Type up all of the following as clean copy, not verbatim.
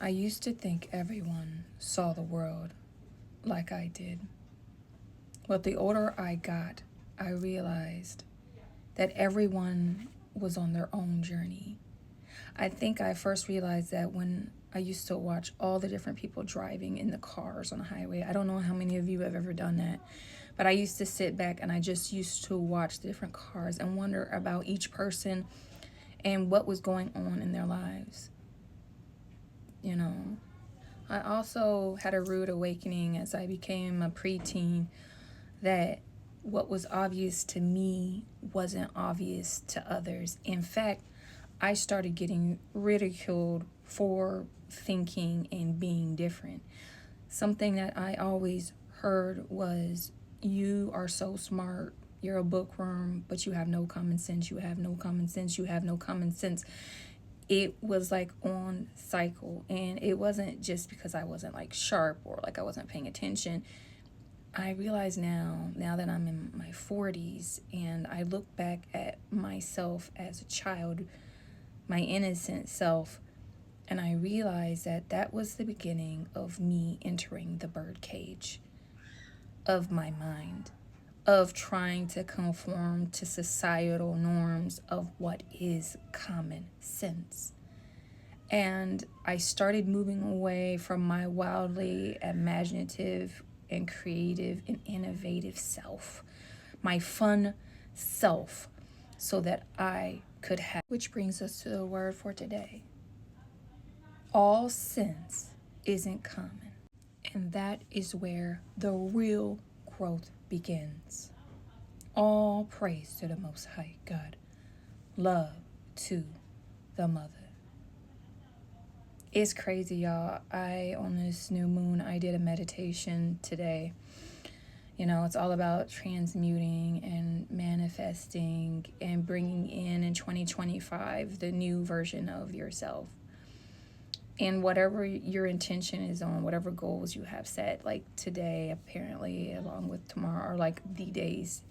I used to think everyone saw the world like I did. But the older I got, I realized that everyone was on their own journey. I think I first realized that when I used to watch all the different people driving in the cars on the highway. I don't know how many of you have ever done that, but I used to sit back and I just used to watch the different cars and wonder about each person and what was going on in their lives. You know, I also had a rude awakening as I became a preteen that what was obvious to me wasn't obvious to others. In fact, I started getting ridiculed for thinking and being different. Something that I always heard was, you are so smart, you're a bookworm, but you have no common sense, you have no common sense, you have no common sense. It was like on cycle, and it wasn't just because I wasn't like sharp or like I wasn't paying attention. I realize now that I'm in my 40s and I look back at myself as a child, my innocent self, and I realize that that was the beginning of me entering the birdcage of my mind, of trying to conform to societal norms of what is common sense. And I started moving away from my wildly imaginative and creative and innovative self, my fun self, so that I could have. Which brings us to the word for today. All sense isn't common. And that is where the real growth begins. All praise to the Most High God. Love to the Mother. It's crazy, y'all. On this new moon, I did a meditation today. You know, it's all about transmuting and manifesting and bringing in 2025 the new version of yourself. And whatever your intention is on, whatever goals you have set, like today, apparently, along with tomorrow, are like the days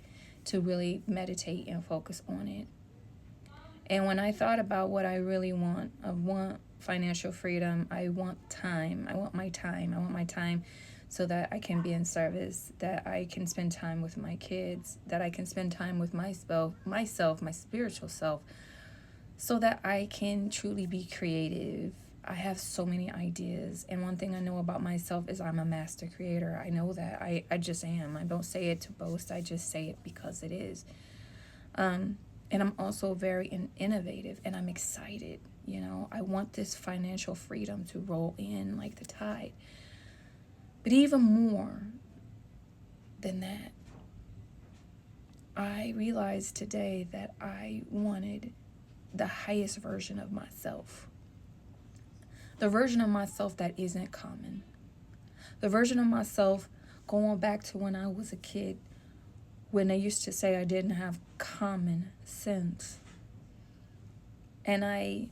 to really meditate and focus on it. And when I thought about what I really want, I want financial freedom. I want time. I want my time. I want my time so that I can be in service, that I can spend time with my kids, that I can spend time with myself, my spiritual self, so that I can truly be creative. I have so many ideas. And one thing I know about myself is I'm a master creator. I know that. I just am. I don't say it to boast. I just say it because it is. And I'm also very innovative, and I'm excited. You know, I want this financial freedom to roll in like the tide. But even more than that, I realized today that I wanted the highest version of myself. The version of myself that isn't common. The version of myself going back to when I was a kid, when they used to say I didn't have common sense. And I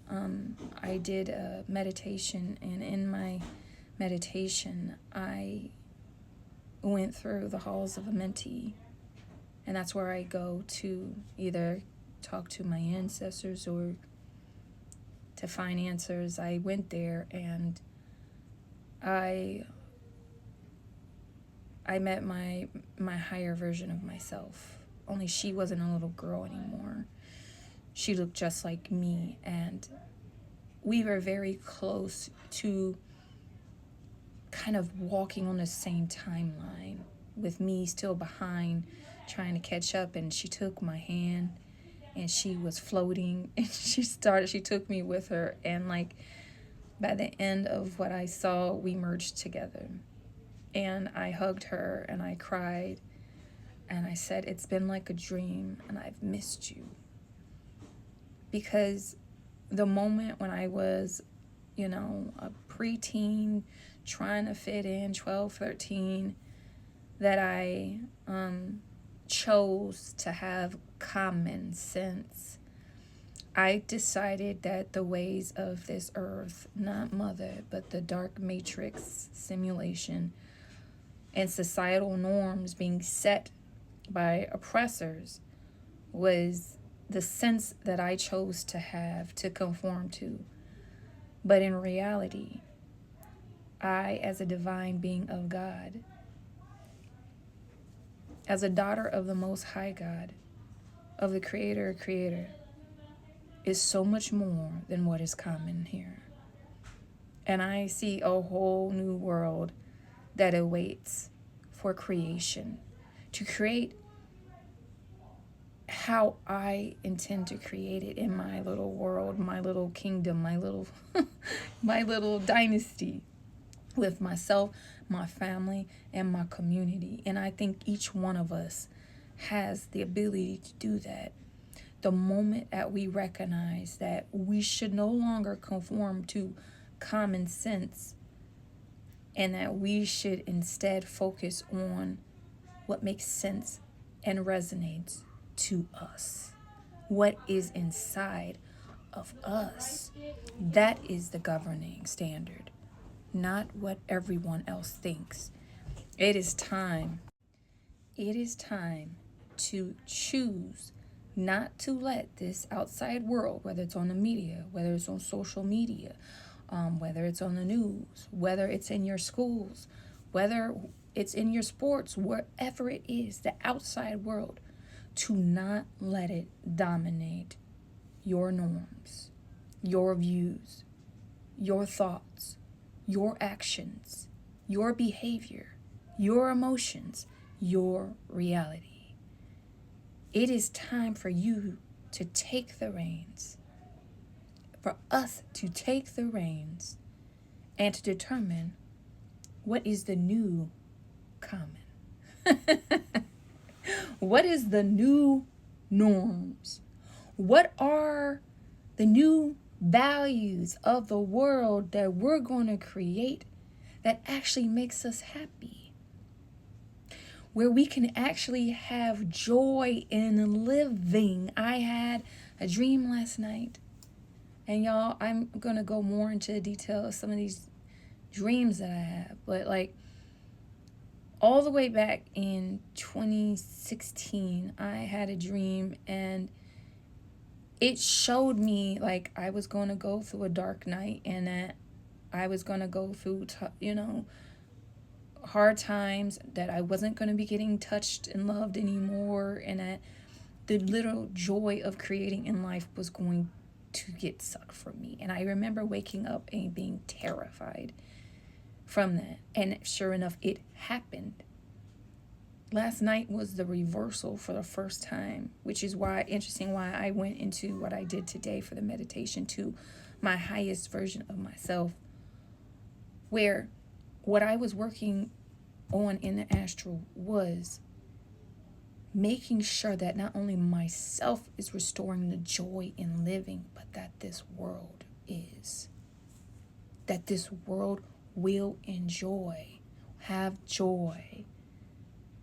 did a meditation, and in my meditation, I went through the halls of a mentee, and that's where I go to either talk to my ancestors or to find answers. I went there and I met my higher version of myself. Only she wasn't a little girl anymore. She looked just like me, and we were very close to kind of walking on the same timeline, with me still behind trying to catch up. And she took my hand and she was floating, and she took me with her, and like by the end of what I saw, we merged together. And I hugged her and I cried and I said, it's been like a dream and I've missed you. Because the moment when I was, you know, a preteen, trying to fit in, 12, 13, that I chose to have common sense, I decided that the ways of this earth, not mother, but the dark matrix simulation and societal norms being set by oppressors, was the sense that I chose to have, to conform to. But in reality, I, as a divine being of God, as a daughter of the Most High God, of the Creator, is so much more than what is common here. And I see a whole new world that awaits for creation, to create how I intend to create it in my little world, my little kingdom, my little my little dynasty, with myself, my family, and my community. And I think each one of us has the ability to do that. The moment that we recognize that we should no longer conform to common sense, and that we should instead focus on what makes sense and resonates to us, what is inside of us. That is the governing standard, not what everyone else thinks. It is time. It is time to choose not to let this outside world, whether it's on the media, whether it's on social media, whether it's on the news, whether it's in your schools, whether it's in your sports, wherever it is, the outside world, to not let it dominate your norms, your views, your thoughts, your actions, your behavior, your emotions, your reality. It is time for you to take the reins, for us to take the reins, and to determine what is the new common. What is the new norms? What are the new values of the world that we're going to create that actually makes us happy? Where we can actually have joy in living. I had a dream last night. And y'all, I'm going to go more into detail of some of these dreams that I have. But like, all the way back in 2016, I had a dream, and it showed me like I was going to go through a dark night, and that I was going to go through, hard times, that I wasn't going to be getting touched and loved anymore, and that the little joy of creating in life was going to get sucked from me. And I remember waking up and being terrified from that. And sure enough, it happened. Last night was the reversal for the first time, which is why I went into what I did today for the meditation, to my highest version of myself, where what I was working on in the astral was making sure that not only myself is restoring the joy in living, but that this world is. That this world will enjoy, have joy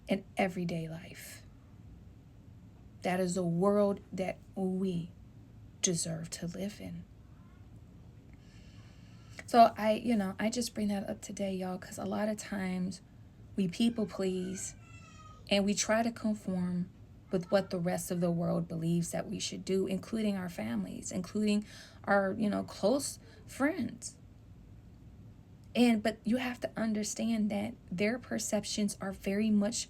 in everyday life. That is a world that we deserve to live in. So I just bring that up today, y'all, because a lot of times we people please, and we try to conform with what the rest of the world believes that we should do, including our families, including our, close friends. But you have to understand that their perceptions are very much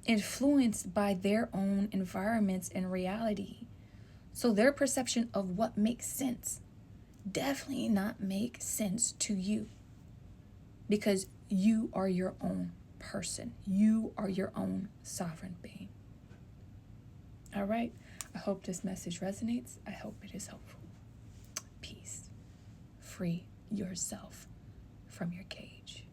influenced by their own environments and reality. So their perception of what makes sense definitely not make sense to you, because you are your own person. You are your own sovereign being. All right. I hope this message resonates. I hope it is helpful. Peace. Free yourself from your cage.